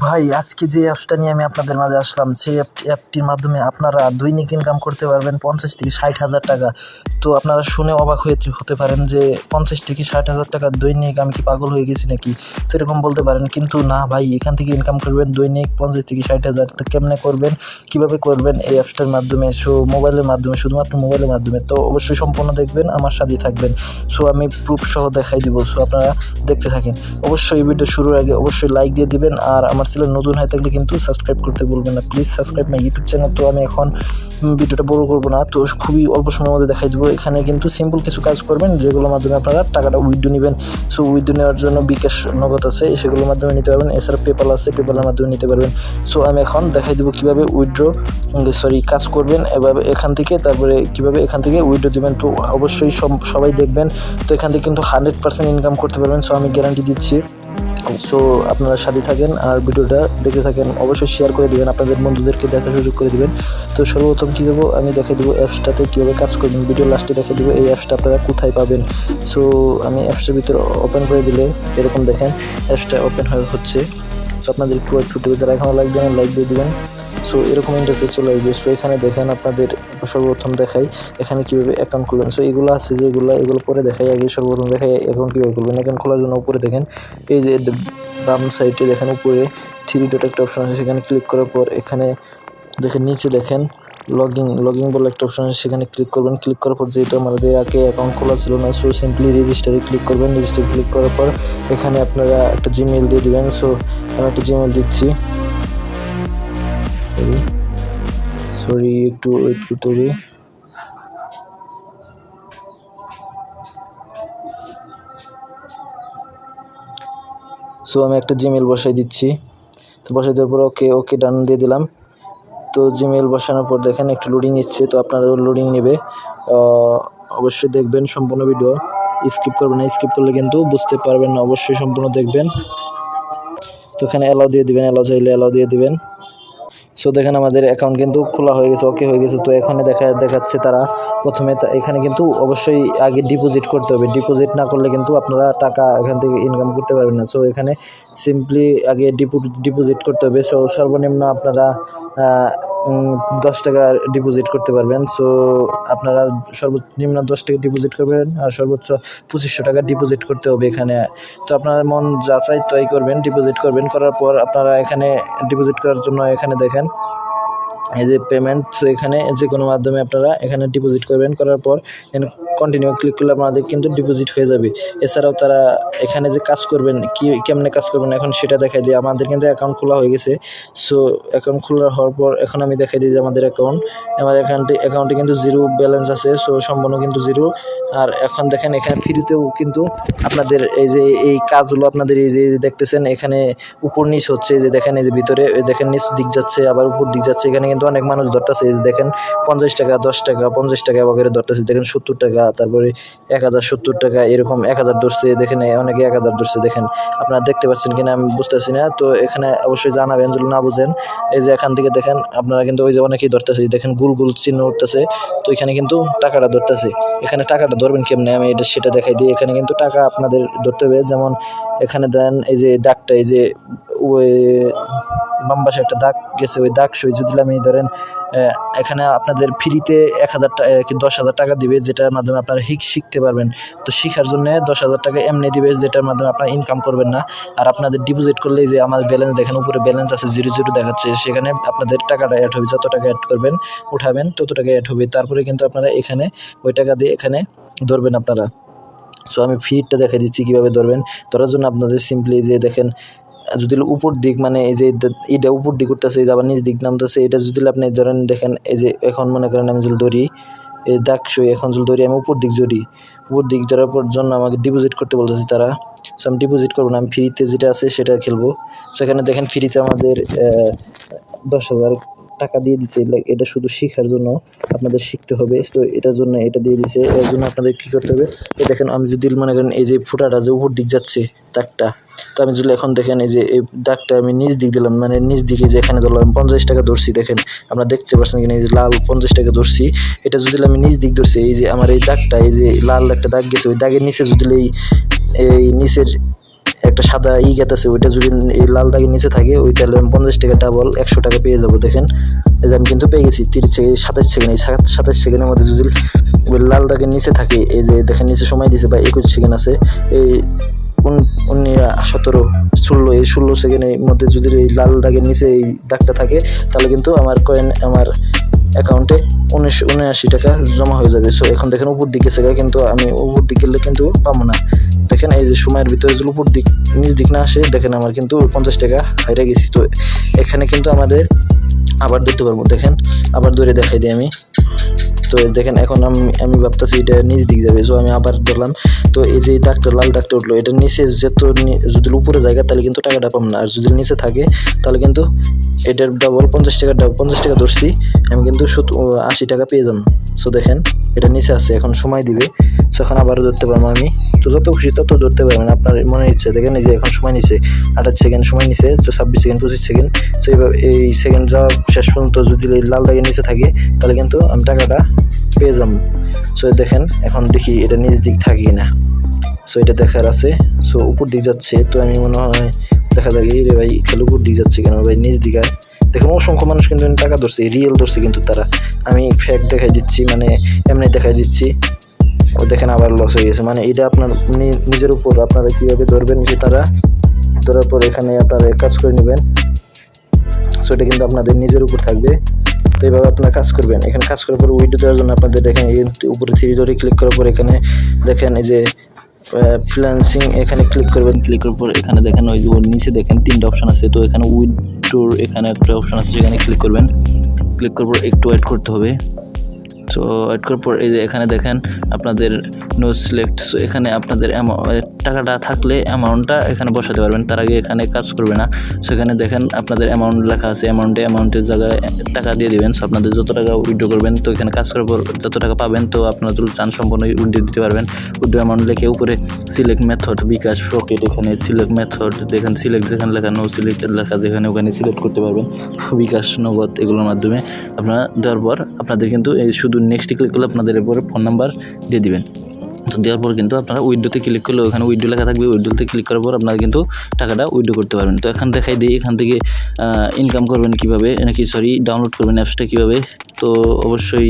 ভাই আজকে যে অ্যাপসটা নিয়ে আমি আপনাদের মাঝে আসলাম, সেই অ্যাপটির মাধ্যমে আপনারা দৈনিক ইনকাম করতে পারবেন 50 থেকে 60,000 টাকা। তো আপনারা শুনে অবাক হতে পারেন যে 50 থেকে 60,000 টাকা দৈনিক, আমি কি পাগল হয়ে গেছি নাকি? তো এরকম বলতে পারেন, কিন্তু না ভাই, এখান থেকে ইনকাম করবেন দৈনিক 50 থেকে 60,000। তো কেমনে করবেন, কীভাবে করবেন এই অ্যাপসটার মাধ্যমে? মোবাইলের মাধ্যমে, শুধুমাত্র মোবাইলের মাধ্যমে। তো অবশ্যই সম্পূর্ণ দেখবেন, আমার সাথেই থাকবেন। আমি প্রুফ সহ দেখাই দিব। আপনারা দেখতে থাকেন। অবশ্যই এই ভিডিও শুরুর আগে অবশ্যই লাইক দিয়ে দিবেন, আর আমার চ্যানেল নতুন হয়ে থাকলে কিন্তু সাবস্ক্রাইব করতে ভুলবেন না। Please subscribe my YouTube channel. তো আমি এখন ভিডিওটা বড় করবো না, তো খুবই অল্প সময়ের মধ্যে দেখাই দেবো। এখানে কিন্তু সিম্পল কিছু কাজ করবেন, যেগুলোর মাধ্যমে আপনারা টাকাটা উইথড্র নেবেন। উইথড্র নেওয়ার জন্য বিকাশ নগদ আছে, সেগুলোর মাধ্যমে নিতে পারবেন। এছাড়া পেপাল আছে, পেপালের মাধ্যমে নিতে পারবেন। আমি এখন দেখাই দেবো কীভাবে কাজ করবেন এভাবে এখান থেকে, তারপরে কীভাবে এখান থেকে উইথড্র দেবেন। তো অবশ্যই সবাই দেখবেন। তো এখান থেকে কিন্তু 100% ইনকাম করতে পারবেন। আমি গ্যারান্টি দিচ্ছি। আপনারা সাথে থাকেন আর ভিডিওটা দেখতে থাকেন। অবশ্যই শেয়ার করে দেবেন, আপনাদের বন্ধুদেরকে দেখার সুযোগ করে দেবেন। তো সর্বপ্রথম কী দেবো, আমি দেখে দেবো অ্যাপসটাতে কীভাবে কাজ করবেন। ভিডিও লাস্টে দেখে দেবো এই অ্যাপসটা আপনারা কোথায় পাবেন। আমি অ্যাপসটার ভিতরে ওপেন করে দিলে এরকম দেখেন অ্যাপসটা ওপেন হচ্ছে। আপনাদের একটু যারা এখনও লাইক দেবেন, লাইক দিয়ে দেবেন। এরকম ইন্টারফেস চলে আসবে। এখানে দেখেন, আপনাদের সর্বপ্রথম দেখাই এখানে কীভাবে অ্যাকাউন্ট খুলবেন। এগুলো আছে এগুলো পরে দেখাই। আগে সর্বপ্রথম দেখাই অ্যাকাউন্ট কীভাবে খুলবেন। অ্যাকাউন্ট খোলার জন্য উপরে দেখেন, এই যে বাম সাইডে দেখেন উপরে 3 ডট একটা অপশন আছে, সেখানে ক্লিক করার পর এখানে দেখেন নিচে দেখেন লগিং বলে একটা অপশন আছে, সেখানে ক্লিক করবেন। ক্লিক করার পর যেহেতু আমাদের আগে অ্যাকাউন্ট খোলা ছিল না, সিম্পলি রেজিস্টারে ক্লিক করবেন। রেজিস্টারে ক্লিক করার পর এখানে আপনারা একটা জিমেইল দিয়ে দেবেন। আমি একটা জিমেইল দিচ্ছি। একটু ওয়েট করতে হবে। আমি একটা জিমেইল বসাই দিচ্ছি। তো বসাই দেওয়ার পর ওকে ডান দিয়ে দিলাম। তো জিমেইল বসানোর পর দেখেন একটু লোডিং নিচ্ছে। তো আপনারা লোডিং নেবে, অবশ্যই দেখবেন সম্পূর্ণ ভিডিও, স্কিপ করবেন না। স্কিপ করলে কিন্তু বুঝতে পারবেন না, অবশ্যই সম্পূর্ণ দেখবেন। তো এখানে অ্যালাউ দিয়ে দিবেন, অ্যালাউ চাইলে অ্যালাউ দিয়ে দিবেন। দেখেন আমাদের অ্যাকাউন্ট কিন্তু খোলা হয়ে গেছে, ওকে হয়ে গেছে। তো এখানে দেখাচ্ছে তারা প্রথমে এখানে কিন্তু অবশ্যই আগে ডিপোজিট করতে হবে। ডিপোজিট না করলে কিন্তু আপনারা টাকা এখান থেকে ইনকাম করতে পারবেন না। এখানে সিম্পলি আগে ডিপোজিট করতে হবে। সর্বনিম্ন আপনারা 10 টাকা ডিপোজিট করতে পারবেন। আপনারা সর্বনিম্ন 10 টাকা ডিপোজিট করবেন, আর সর্বোচ্চ 2500 টাকা ডিপোজিট করতে হবে এখানে। তো আপনারা মন যাচাই তাই করবেন, ডিপোজিট করবেন। করার পর আপনারা এখানে ডিপোজিট করার জন্য এখানে দেখেন এই যে পেমেন্ট। এখানে যে কোনো মাধ্যমে আপনারা এখানে ডিপোজিট করবেন। করার পর কন্টিনিউ ক্লিক করলে আপনাদের কিন্তু ডিপোজিট হয়ে যাবে। এছাড়াও তারা এখানে যে কাজ করবেন, কেমনে কাজ করবেন এখন সেটা দেখাই দিই। আমাদের কিন্তু অ্যাকাউন্ট খোলা হয়ে গেছে। অ্যাকাউন্ট খোলা হওয়ার পর এখন আমি দেখাই দিই যে আমাদের অ্যাকাউন্টে কিন্তু 0 ব্যালেন্স আছে। সম্পূর্ণ কিন্তু 0। আর এখন দেখেন এখানে ফ্রিতেও কিন্তু আপনাদের এই কাজগুলো আপনাদের এই যে দেখতেছেন, এখানে উপর নিচ হচ্ছে। এই যে দেখেন, এই যে ভিতরে দেখেন নিচ দিক যাচ্ছে, আবার উপর দিক যাচ্ছে। এখানে কিন্তু অনেক মানুষ ধরতেছে। এই যে দেখেন 50 টাকা, 10 টাকা, 50 টাকা করে ধরতেছে। দেখেন 70 টাকা, তারপরে 1070 টাকা, এরকম 1000 ধরছে। দেখেন অনেকে 1000 ধরছে। দেখেন আপনারা দেখতে পাচ্ছেন কিনা আমি বুঝতেছি না। তো এখানে অবশ্যই জানাবেন যদি না বুঝেন। এই যে এখান থেকে দেখেন আপনারা কিন্তু ওই যে অনেকেই ধরতেছে, দেখেন গোল চিহ্ন উঠতেছে। তো এখানে কিন্তু টাকাটা ধরতেছে। এখানে টাকাটা ধরবেন কেমনে আমি সেটা দেখাই দিই। এখানে কিন্তু টাকা আপনাদের ধরতে হবে। যেমন এখানে দেন এই যে দাগটা, এই যে ওই বাম পাশে একটা দাগ গেছে, ওই দাগ সই যদি আমি ধরেন এখানে আপনাদের ফ্রিতে 10,000 টাকা দিবে, যেটার মাধ্যমে আপনারা শিখতে পারবেন। তো শেখার জন্য 10,000 টাকা এমনি দিবে, যেটার মাধ্যমে আপনারা ইনকাম করবেন না। আর আপনাদের ডিপোজিট করলে যে আমার ব্যালেন্স দেখেন, উপরে ব্যালেন্স আছে 0 দেখাচ্ছে, সেখানে আপনাদের টাকাটা অ্যাড হবে। যত টাকা অ্যাড করবেন উঠাবেন তত টাকা অ্যাড হবে। তারপরে কিন্তু আপনারা এখানে ওই টাকা দিয়ে এখানে ধরবেন আপনারা। আমি ফিডটা দেখাই দিচ্ছি কীভাবে ধরবেন। ধরার জন্য আপনাদের সিম্পলি যে দেখেন, যদি উপর দিক মানে এই যে এটা উপর দিক উঠতেছে, আবার নিচ দিক নামতেছে, এটা যদি আপনি ধরেন দেখেন, এই যে এখন মনে করেন আমি যদি ধরি এই দাগ সই, এখন যদি ধরি আমি উপর দিক ধরার পর জন্য আমাকে ডিপোজিট করতে বলতেছে তারা। আমি ডিপোজিট করবো না, আমি ফ্রিতে যেটা আছে সেটা খেলবো। এখানে দেখেন ফ্রিতে আমাদের 10,000 টাকা দিয়ে দিচ্ছে। এটা শুধু শেখার জন্য, আপনাদের শিখতে হবে। তো এটার জন্য এটা দিয়ে দিচ্ছে। এর জন্য আপনাদের কী করতে হবে, এই দেখেন আমি যদি মনে করেন এই যে ফুটাটা যে উপর দিক যাচ্ছে দাগটা, তো আমি যদি এখন দেখেন এই যে এই দাগটা আমি নিচ দিক দিলাম, মানে নিচ দিকে যে এখানে ধরলাম 50 টাকা ধরছি। দেখেন আপনারা দেখতে পাচ্ছেন কিনা, এই যে লাল 50 টাকা ধরছি। এটা যদি আমি নিচ দিক ধরছি, এই যে আমার এই দাগটা, এই যে লাল একটা দাগ গেছে, ওই দাগের নিচে যদি এই নিচের একটা সাদা গেত আছে, ওইটা যদি এই লাল দাগের নিচে থাকে ওই তাহলে আমি 50 টাকা ডাবল 100 টাকা পেয়ে যাবো। দেখেন এই যে আমি কিন্তু পেয়ে গেছি 30 সেকেন্ড 27 সেকেন্ড। এই 27 সেকেন্ডের মধ্যে যদি ওই লাল দাগের নিচে থাকে, এই যে দেখেন নিচে সময় দিয়েছে বা 21 সেকেন্ড আছে, এই 17 16 এই 16 সেকেন্ডের মধ্যে যদি এই লাল দাগের নিচে এই দাগটা থাকে তাহলে কিন্তু আমার কয়েন আমার অ্যাকাউন্টে 79 টাকা জমা হয়ে যাবে। সো এখন দেখেন উপর দিকে গেছে, কিন্তু আমি উপর দিকে গেলে কিন্তু পাবো না। দেখেন এই যে সময়ের ভিতরে যদি উপর দিক নিচ দিক না আসে, দেখেন আমার কিন্তু 50 টাকা হাইরে গেছি। তো এখানে কিন্তু আমাদের আবার ধরতে পারবো। দেখেন আবার ধরে দেখাই দিই আমি। তো দেখেন এখন আমি ভাবতেছি এটা নিচ দিক যাবে, সো আমি আবার ধরলাম। তো এই যে দাগটা লাল দাগটা উঠলো, এটা নিচে যদি উপরে জায়গা তাহলে কিন্তু টাকাটা পাবো না, আর যদি নিচে থাকে তাহলে কিন্তু এটার ডাবল 50 টাকা ধরছি আমি কিন্তু 80 টাকা পেয়ে যাবো। সো দেখেন এটা নিচে আছে, এখন সময় দিবে। সো এখন আবারও ধরতে পারবো আমি। তো যত খুশি তত ধরতে পারবেন আপনার মনে ইচ্ছে। দেখেন এই যে এখন সময় নিছে 28 সেকেন্ড সময় নিছে, তো 26 সেকেন্ড 25 সেকেন্ড। সো এইভাবে এই সেকেন্ড যাওয়া শেষ পর্যন্ত যদি লাল দাগের নিচে থাকে তাহলে কিন্তু আমি টাকাটা পেয়ে যাবো। সো দেখেন এখন দেখি এটা নিচ দিক থাকে কিনা। সো এটা দেখার আছে। সো উপর দিক যাচ্ছে, তো আমি মনে হয় দেখা দেখি রে ভাই খেলে উপর দিক যাচ্ছে কেন ভাই, নিচ দিকে দেখুন অসংখ্য মানুষ কিন্তু টাকা ধরছে, রিয়েল ধরছে কিন্তু তারা। আমি ফ্যাক দেখাই দিচ্ছি, মানে এমনি দেখাই দিচ্ছি। ও দেখেন আবার লস হয়ে গেছে। মানে এটা আপনার নিজের উপর আপনারা কীভাবে ধরবেন, তারা ধরার পর এখানে আপনারা কাজ করে নেবেন। সো এটা কিন্তু আপনাদের নিজের উপর থাকবে। তো এইভাবে আপনারা কাজ করবেন। এখানে কাজ করার পর উইডো দেওয়ার জন্য আপনাদের দেখেন এই উপরে 3 ধরে ক্লিক করার পর এখানে দেখেন এই যে ফ্রিল্যান্সিং এখানে ক্লিক করবেন। ক্লিক করার পর এখানে দেখেন ওই নিচে দেখেন 3টা অপশন আছে। তো এখানে উইডোর এখানে একটা অপশন আছে, সেখানে ক্লিক করবেন। ক্লিক করার পর একটু ওয়েট করতে হবে। সো ওয়েট করার পর এই যে এখানে দেখেন আপনাদের নো সিলেক্ট। সো এখানে আপনাদের টাকাটা থাকলে অ্যামাউন্টটা এখানে বসাতে পারবেন, তার আগে এখানে কাজ করবে না। সেখানে দেখেন আপনাদের অ্যামাউন্ট লেখা আছে, অ্যামাউন্টের জায়গায় টাকা দিয়ে দেবেন। সো আপনাদের যত টাকা উইথড্র করবেন, তো এখানে কাজ করার পর যত টাকা পাবেন, তো আপনারা যদি চান সম্পূর্ণ উইথড্র দিতে পারবেন। উইথড্র অ্যামাউন্ট লিখে উপরে সিলেক্ট মেথড বিকাশ রকেট, এখানে সিলেক্ট মেথড দেখেন সিলেক্ট যেখানে লেখা নো সিলেক্টেড লেখা যেখানে ওখানে সিলেক্ট করতে পারবেন। বিকাশ নগদ এগুলোর মাধ্যমে আপনারা দেওয়ার পর আপনাদের কিন্তু এই শুধু নেক্সটে ক্লিক করলে আপনাদের এরপরে ফোন নাম্বার দিয়ে দিবেন। তো দেওয়ার পর কিন্তু আপনারা উইডোতে ক্লিক করলে ওখানে উইডো লেখা থাকবে, উইডোতে ক্লিক করার পর আপনারা কিন্তু টাকাটা উইডো করতে পারবেন। তো এখন দেখাই দিই এখান থেকে ইনকাম করবেন কীভাবে, নাকি ডাউনলোড করবেন অ্যাপসটা কীভাবে। তো অবশ্যই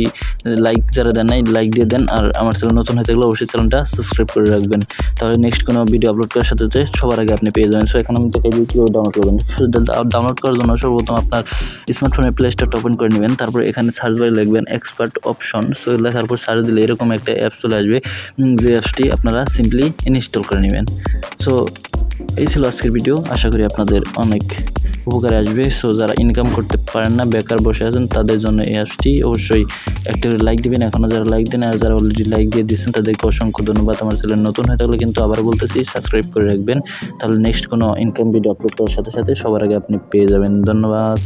লাইক যারা দেন নাই লাইক দিয়ে দেন, আর আমার চ্যানেল নতুন হয়ে থাকলে অবশ্যই চ্যানেলটা সাবস্ক্রাইব করে রাখবেন, তাহলে নেক্সট কোনো ভিডিও আপলোড করার সাথে সাথে সবার আগে আপনি পেয়ে যাবেন। সো এখন আমি দেখাই দিই কীভাবে ডাউনলোড করবেন। ডাউনলোড করার জন্য সর্বপ্রথম আপনার স্মার্টফোনের প্লে স্টোরটা ওপেন করে নেবেন। তারপর এখানে সার্চ বারে লিখবেন এক্সপার্ট অপশন। সো লেখার পর সার্চ দিলে এরকম একটা অ্যাপস চলে আসবে, যে অ্যাপসটি আপনারা সিম্পলি ইনস্টল করে নেবেন। সো এই ছিল আজকের ভিডিও, আশা করি আপনাদের অনেক উপকারে আসবে। সো যারা ইনকাম করতে পারেন না, বেকার বসে আছেন, তাদের জন্য এই অ্যাপসটি। অবশ্যই একটা লাইক দিবেন এখনও যারা লাইক দেন, আর যারা অলরেডি লাইক দিয়ে দিয়েছেন তাদেরকে অসংখ্য ধন্যবাদ। আমার চ্যানেল নতুন হয়ে থাকলে কিন্তু আবার বলতেছি সাবস্ক্রাইব করে রাখবেন, তাহলে নেক্সট কোনো ইনকাম ভিডিও আপলোড করার সাথে সাথে সবার আগে আপনি পেয়ে যাবেন। ধন্যবাদ।